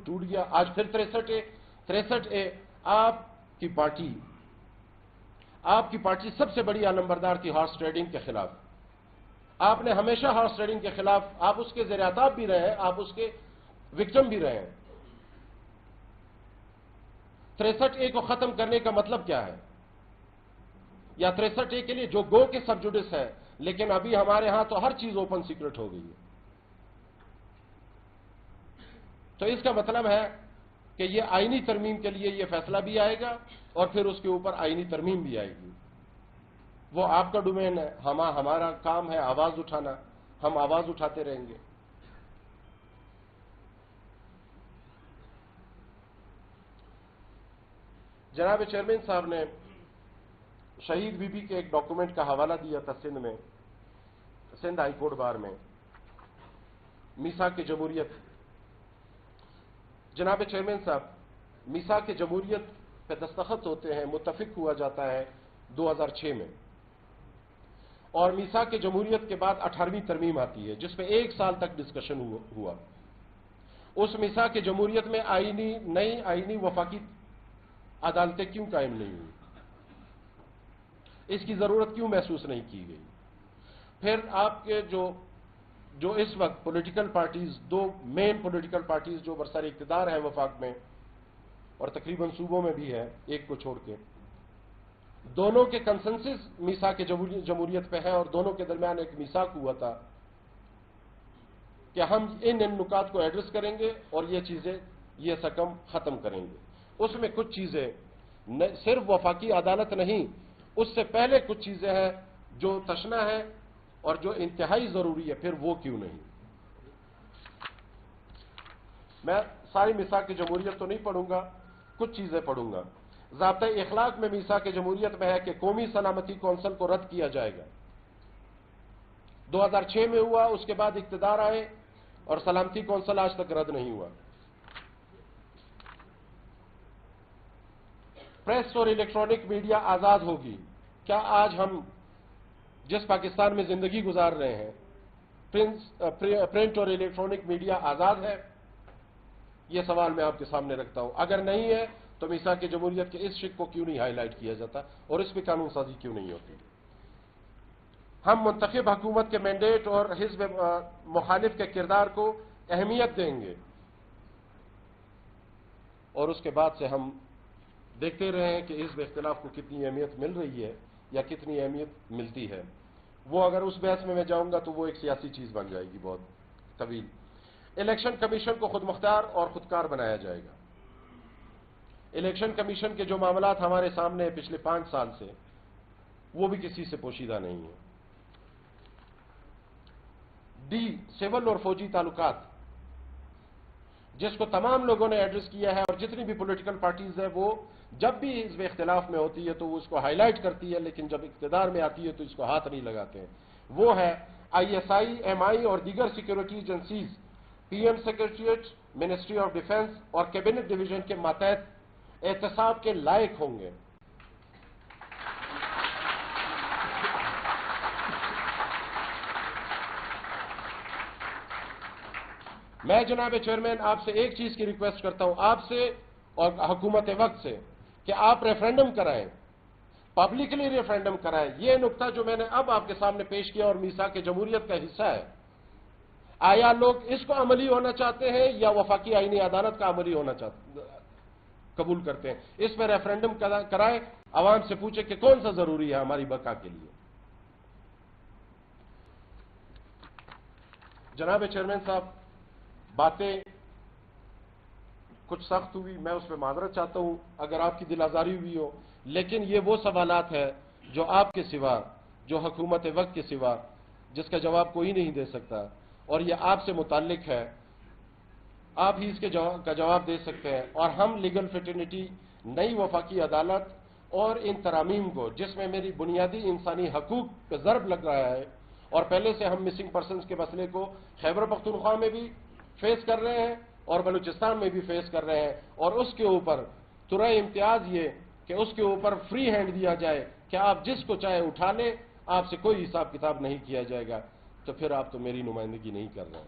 ٹوٹ گیا. آج پھر 63A. آپ کی پارٹی سب سے بڑی علمبردار تھی ہارس ٹریڈنگ کے خلاف. آپ نے ہمیشہ ہارس ٹریڈنگ کے خلاف، آپ اس کے زیر اعتاب بھی رہے ہیں، آپ اس کے وکٹم بھی رہے ہیں. 63A کو ختم کرنے کا مطلب کیا ہے؟ یا 63A کے لیے جو گو کے سب جوڈس ہے، لیکن ابھی ہمارے ہاں تو ہر چیز اوپن سیکرٹ ہو گئی ہے. تو اس کا مطلب ہے کہ یہ آئینی ترمیم کے لیے یہ فیصلہ بھی آئے گا اور پھر اس کے اوپر آئینی ترمیم بھی آئے گی. وہ آپ کا ڈومین ہے، ہمارا کام ہے آواز اٹھانا، ہم آواز اٹھاتے رہیں گے. جناب چیئرمین صاحب نے شہید بی بی کے ایک ڈاکومنٹ کا حوالہ دیا تھا سندھ ہائی کورٹ بار میں، میثاق جمہوریت. جناب چیئرمین صاحب، میثاق جمہوریت پہ دستخط ہوتے ہیں، متفق ہوا جاتا ہے 2006 میں، اور میثاق جمہوریت کے بعد 18ویں ترمیم آتی ہے جس پہ 1 سال تک ڈسکشن ہوا. اس میثاق جمہوریت میں نئی آئینی وفاقی عدالتیں کیوں قائم نہیں ہوئی؟ اس کی ضرورت کیوں محسوس نہیں کی گئی؟ پھر آپ کے جو اس وقت پولیٹیکل پارٹیز، 2 مین پولیٹیکل پارٹیز جو برسر اقتدار ہیں وفاق میں اور تقریباً صوبوں میں بھی ہے ایک کو چھوڑ کے، دونوں کے کنسنسس میثاق جمہوریت پہ ہے اور دونوں کے درمیان ایک میثاق ہوا تھا کہ ہم ان نکات کو ایڈریس کریں گے اور یہ چیزیں، یہ سکم ختم کریں گے. اس میں کچھ چیزیں صرف وفاقی عدالت نہیں، اس سے پہلے کچھ چیزیں ہیں جو تشنہ ہے اور جو انتہائی ضروری ہے، پھر وہ کیوں نہیں؟ میں ساری میثاق جمہوریت تو نہیں پڑھوں گا، کچھ چیزیں پڑھوں گا. ضابطۂ اخلاق میں میثاق جمہوریت میں ہے کہ قومی سلامتی کونسل کو رد کیا جائے گا. 2006 میں ہوا، اس کے بعد اقتدار آئے اور سلامتی کونسل آج تک رد نہیں ہوا. پریس اور الیکٹرانک میڈیا آزاد ہوگی. کیا آج ہم جس پاکستان میں زندگی گزار رہے ہیں، پرنٹ اور الیکٹرانک میڈیا آزاد ہے؟ یہ سوال میں آپ کے سامنے رکھتا ہوں. اگر نہیں ہے تو میثاق جمہوریت کے اس شق کو کیوں نہیں ہائی لائٹ کیا جاتا اور اس پہ قانون سازی کیوں نہیں ہوتی؟ ہم منتخب حکومت کے مینڈیٹ اور حزب مخالف کے کردار کو اہمیت دیں گے اور اس کے بعد سے ہم دیکھتے رہے ہیں کہ حزب اختلاف کو کتنی اہمیت مل رہی ہے یا کتنی اہمیت ملتی ہے. وہ اگر اس بحث میں جاؤں گا تو وہ ایک سیاسی چیز بن جائے گی بہت طویل. الیکشن کمیشن کو خود مختار اور خودکار بنایا جائے گا. الیکشن کمیشن کے جو معاملات ہمارے سامنے ہیں پچھلے 5 سال سے، وہ بھی کسی سے پوشیدہ نہیں ہیں. سول اور فوجی تعلقات، جس کو تمام لوگوں نے ایڈریس کیا ہے اور جتنی بھی پولیٹیکل پارٹیز ہیں وہ جب بھی حزب اختلاف میں ہوتی ہے تو وہ اس کو ہائی لائٹ کرتی ہے، لیکن جب اقتدار میں آتی ہے تو اس کو ہاتھ نہیں لگاتے ہیں. وہ ہے ISI، MI اور دیگر security agencies PM M secretariat, ministry of defence اور کیبنٹ ڈویژن کے ماتحت احتساب کے لائق ہوں گے. میں جناب چیئرمین آپ سے ایک چیز کی ریکویسٹ کرتا ہوں، آپ سے اور حکومت وقت سے، کہ آپ ریفرینڈم کرائیں، پبلکلی ریفرینڈم کرائیں. یہ نقطہ جو میں نے اب آپ کے سامنے پیش کیا اور میثاق جمہوریت کا حصہ ہے، آیا لوگ اس کو عملی ہونا چاہتے ہیں یا وفاقی آئینی عدالت کا عملی ہونا قبول کرتے ہیں؟ اس پہ ریفرینڈم کرائیں، عوام سے پوچھیں کہ کون سا ضروری ہے ہماری بقا کے لیے. جناب چیئرمین صاحب، باتیں کچھ سخت ہوئی، میں اس پہ معذرت چاہتا ہوں اگر آپ کی دل آزاری ہوئی ہو، لیکن یہ وہ سوالات ہیں جو آپ کے سوا، جو حکومت وقت کے سوا، جس کا جواب کوئی نہیں دے سکتا، اور یہ آپ سے متعلق ہے. آپ ہی اس کے کا جواب دے سکتے ہیں. اور ہم لیگل فٹرنیٹی، نئی وفاقی عدالت اور ان ترامیم کو، جس میں میری بنیادی انسانی حقوق پہ ضرب لگ رہا ہے، اور پہلے سے ہم مسنگ پرسنز کے مسئلے کو خیبر پختونخوا میں بھی فیس کر رہے ہیں اور بلوچستان میں بھی فیس کر رہے ہیں، اور اس کے اوپر ترائے امتیاز یہ کہ اس کے اوپر فری ہینڈ دیا جائے کہ آپ جس کو چاہے اٹھا لیں، آپ سے کوئی حساب کتاب نہیں کیا جائے گا، تو پھر آپ تو میری نمائندگی نہیں کر رہے ہیں.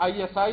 ISI,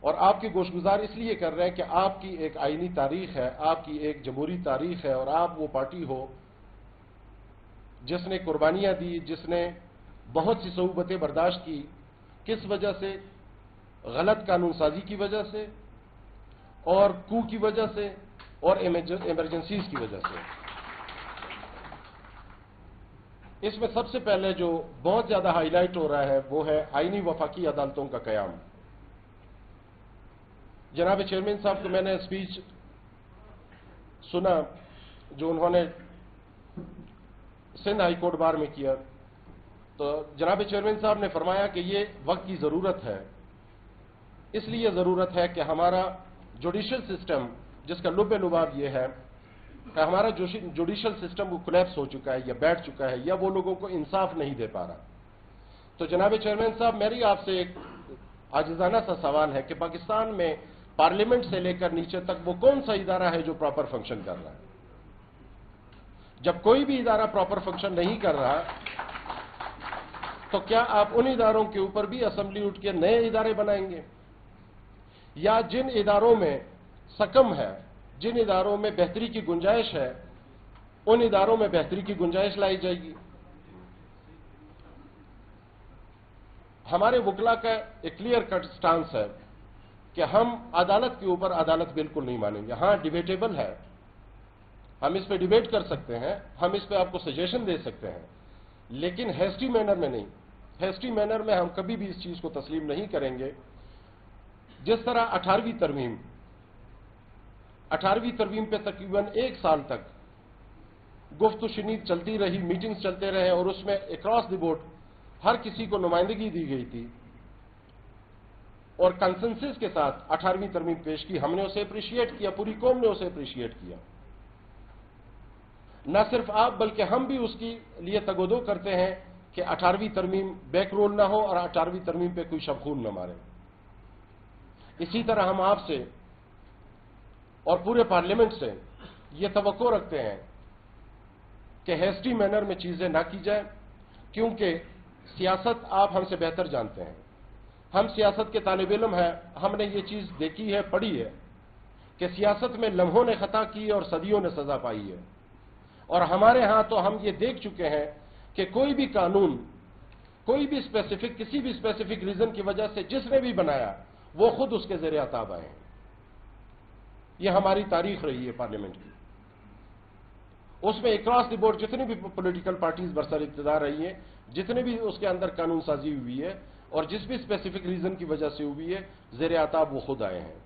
اور آپ کے گوشگزار اس لیے کر رہے ہیں کہ آپ کی ایک آئینی تاریخ ہے، آپ کی ایک جمہوری تاریخ ہے، اور آپ وہ پارٹی ہو جس نے قربانیاں دی، جس نے بہت سی صعوبتیں برداشت کی. کس وجہ سے؟ غلط قانون سازی کی وجہ سے، اور کو کی وجہ سے، اور ایمرجنسیز کی وجہ سے. اس میں سب سے پہلے جو بہت زیادہ ہائی لائٹ ہو رہا ہے وہ ہے آئینی وفاقی عدالتوں کا قیام. جناب چیئرمین صاحب کو میں نے اسپیچ سنا جو انہوں نے سندھ ہائی کورٹ بار میں کیا، تو جناب چیئرمین صاحب نے فرمایا کہ یہ وقت کی ضرورت ہے. اس لیے ضرورت ہے کہ ہمارا جوڈیشل سسٹم، جس کا لب لباب یہ ہے کہ ہمارا جوڈیشل سسٹم وہ کولیپس ہو چکا ہے یا بیٹھ چکا ہے یا وہ لوگوں کو انصاف نہیں دے پا رہا. تو جناب چیئرمین صاحب، میری آپ سے ایک عاجزانہ سا سوال ہے کہ پاکستان میں پارلیمنٹ سے لے کر نیچے تک وہ کون سا ادارہ ہے جو پراپر فنکشن کر رہا ہے؟ جب کوئی بھی ادارہ پراپر فنکشن نہیں کر رہا تو کیا آپ ان اداروں کے اوپر بھی اسمبلی اٹھ کے نئے ادارے بنائیں گے؟ یا جن اداروں میں سکم ہے، جن اداروں میں بہتری کی گنجائش ہے، ان اداروں میں بہتری کی گنجائش لائی جائے گی؟ ہمارے وکلا کا ایک کلیئر کٹ سٹانس ہے کہ ہم عدالت کے اوپر عدالت بالکل نہیں مانیں گے. ہاں ڈیبیٹیبل ہے، ہم اس پہ ڈیبیٹ کر سکتے ہیں، ہم اس پہ آپ کو سجیشن دے سکتے ہیں، لیکن ہیسٹی مینر میں نہیں. ہیسٹی مینر میں ہم کبھی بھی اس چیز کو تسلیم نہیں کریں گے. جس طرح 18ویں ترمیم پہ تقریباً 1 سال تک گفت و شنید چلتی رہی، میٹنگز چلتے رہے، اور اس میں اکراس دی بورڈ ہر کسی کو نمائندگی دی گئی تھی اور کنسنسس کے ساتھ 18ویں ترمیم پیش کی. ہم نے اسے اپریشیٹ کیا، پوری قوم نے اسے اپریشیٹ کیا. نہ صرف آپ بلکہ ہم بھی اس کے لیے تگودو کرتے ہیں کہ 18ویں ترمیم بیک رول نہ ہو اور 18ویں ترمیم پہ کوئی شب خون نہ مارے. اسی طرح ہم آپ سے اور پورے پارلیمنٹ سے یہ توقع رکھتے ہیں کہ ہیسٹی مینر میں چیزیں نہ کی جائیں، کیونکہ سیاست آپ ہم سے بہتر جانتے ہیں. ہم سیاست کے طالب علم ہیں، ہم نے یہ چیز دیکھی ہے، پڑھی ہے کہ سیاست میں لمحوں نے خطا کی اور صدیوں نے سزا پائی ہے. اور ہمارے ہاں تو ہم یہ دیکھ چکے ہیں کہ کوئی بھی قانون، کوئی بھی کسی بھی اسپیسیفک ریزن کی وجہ سے جس نے بھی بنایا وہ خود اس کے زیر عتاب آئے ہیں. یہ ہماری تاریخ رہی ہے پارلیمنٹ کی. اس میں اکراس دی بورڈ جتنی بھی پولیٹیکل پارٹیز برسر اقتدار رہی ہیں، جتنے بھی اس کے اندر قانون سازی ہوئی ہے اور جس بھی اسپیسیفک ریزن کی وجہ سے ہوئی ہے، زیر عتاب وہ خود آئے ہیں.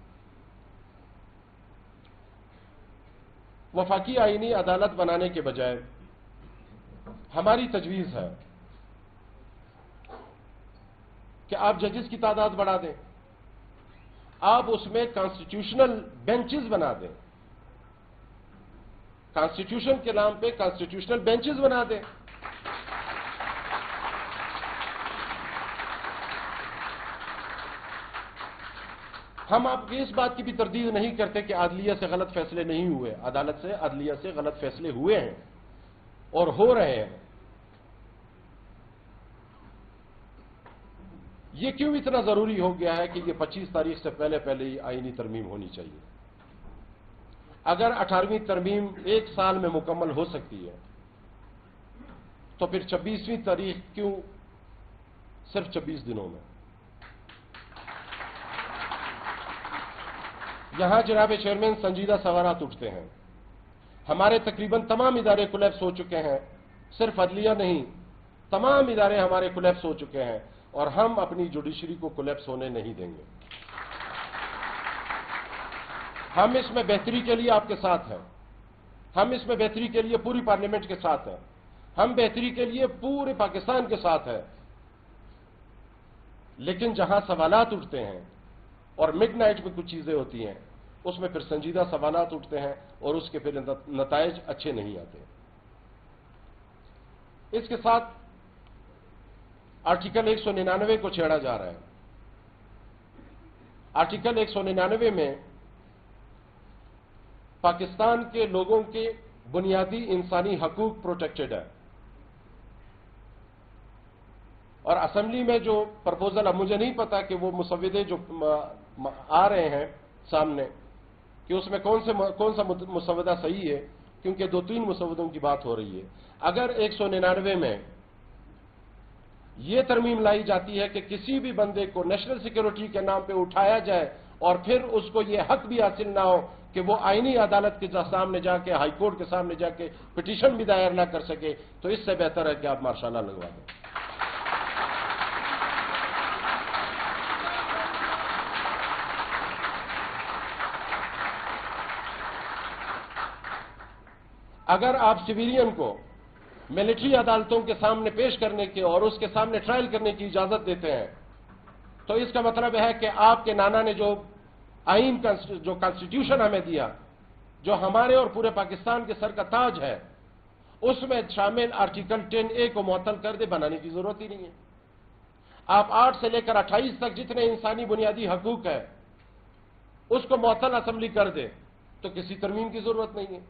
وفاقی آئینی عدالت بنانے کے بجائے ہماری تجویز ہے کہ آپ ججز کی تعداد بڑھا دیں، آپ اس میں کانسٹیٹیوشنل بینچز بنا دیں، کانسٹیٹیوشن کے نام پہ کانسٹیٹیوشنل بینچز بنا دیں. ہم آپ کی اس بات کی بھی تردید نہیں کرتے کہ عدلیہ سے غلط فیصلے نہیں ہوئے، عدالت سے، عدلیہ سے غلط فیصلے ہوئے ہیں اور ہو رہے ہیں. یہ کیوں اتنا ضروری ہو گیا ہے کہ یہ 25 تاریخ سے پہلے ہی آئینی ترمیم ہونی چاہیے؟ اگر 18ویں ترمیم 1 سال میں مکمل ہو سکتی ہے تو پھر 26ویں تاریخ کیوں صرف 26 دنوں میں؟ یہاں جناب چیئرمین سنجیدہ سوالات اٹھتے ہیں. ہمارے تقریباً تمام ادارے کولیپس ہو چکے ہیں، صرف عدلیہ نہیں، تمام ادارے ہمارے کولیپس ہو چکے ہیں، اور ہم اپنی جوڈیشری کو کولیپس ہونے نہیں دیں گے. ہم اس میں بہتری کے لیے آپ کے ساتھ ہیں، ہم اس میں بہتری کے لیے پوری پارلیمنٹ کے ساتھ ہیں، ہم بہتری کے لیے پورے پاکستان کے ساتھ ہیں. لیکن جہاں سوالات اٹھتے ہیں اور مڈ نائٹ میں کچھ چیزیں ہوتی ہیں، اس میں پھر سنجیدہ سوالات اٹھتے ہیں اور اس کے پھر نتائج اچھے نہیں آتے. اس کے ساتھ آرٹیکل 199 کو چھیڑا جا رہا ہے. آرٹیکل 199 میں پاکستان کے لوگوں کے بنیادی انسانی حقوق پروٹیکٹڈ ہے، اور اسمبلی میں جو پرپوزل، اب مجھے نہیں پتا کہ وہ مسودے جو آ رہے ہیں سامنے کہ اس میں کون سا مسودہ صحیح ہے، کیونکہ 2-3 مسودوں کی بات ہو رہی ہے۔ اگر 199 میں یہ ترمیم لائی جاتی ہے کہ کسی بھی بندے کو نیشنل سیکیورٹی کے نام پہ اٹھایا جائے اور پھر اس کو یہ حق بھی حاصل نہ ہو کہ وہ آئینی عدالت کے سامنے جا کے، ہائی کورٹ کے سامنے جا کے پٹیشن بھی دائر نہ کر سکے، تو اس سے بہتر ہے کہ آپ مارشاء اللہ لگوا دیں۔ اگر آپ سویلین کو ملٹری عدالتوں کے سامنے پیش کرنے کے اور اس کے سامنے ٹرائل کرنے کی اجازت دیتے ہیں، تو اس کا مطلب ہے کہ آپ کے نانا نے جو آئین جو کانسٹیٹیوشن ہمیں دیا، جو ہمارے اور پورے پاکستان کے سر کا تاج ہے، اس میں شامل آرٹیکل 10A کو معطل کر دے، بنانے کی ضرورت ہی نہیں ہے۔ آپ 8 سے لے کر 28 تک جتنے انسانی بنیادی حقوق ہیں اس کو معطل اسمبلی کر دے، تو کسی ترمیم کی ضرورت نہیں ہے۔